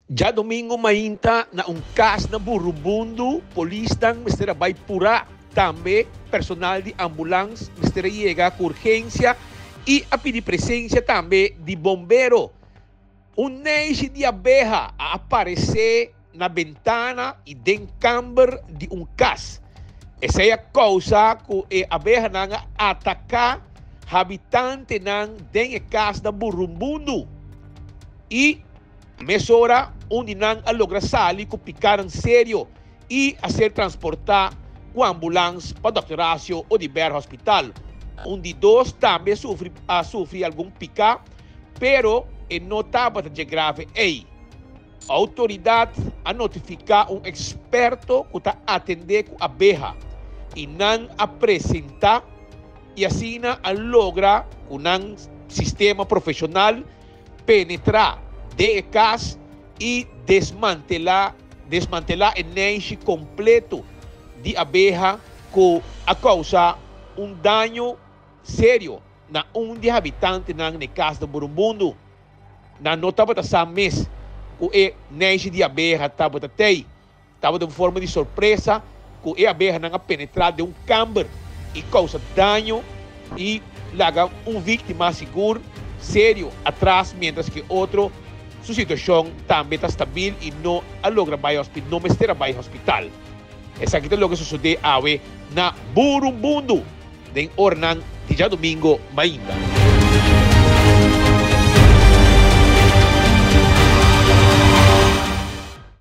Já domingo mainta na caso na Burumbundo, polícia mistério vai pura também personal de ambulância mistério chega com urgência e a pedir presença também de bombeiro. Neixe de abeja a aparecer na ventana e dentro camber de caso. Essa é a causa que a abeja não atacar habitante não dentro casa da Burumbundo. E mesura onde não logra sair com picar sério e a ser transportado com ambulância para o Dr. Horácio ou de Ber Hospital. Onde dois também sofre algum picar, pero não estava de grave. A autoridade a notificar experto que está atender com a abeja e não apresentar e assim a logra com um sistema profissional penetrar de casa e desmantelar o nicho completo de abeja que a causa dano sério na de habitante na casa do Burumbundo. Na nota estava mês que o nicho de abeja estava de forma de surpresa que a abeja não penetrar de camber e causa dano e larga vítima seguro sério atrás, mientras que outro sua situação também está estável e não logra ir ao hospital, não mestre vai ao hospital. Essa aqui é o que sucede na Burumbundo, em Ornan, dia domingo, ainda.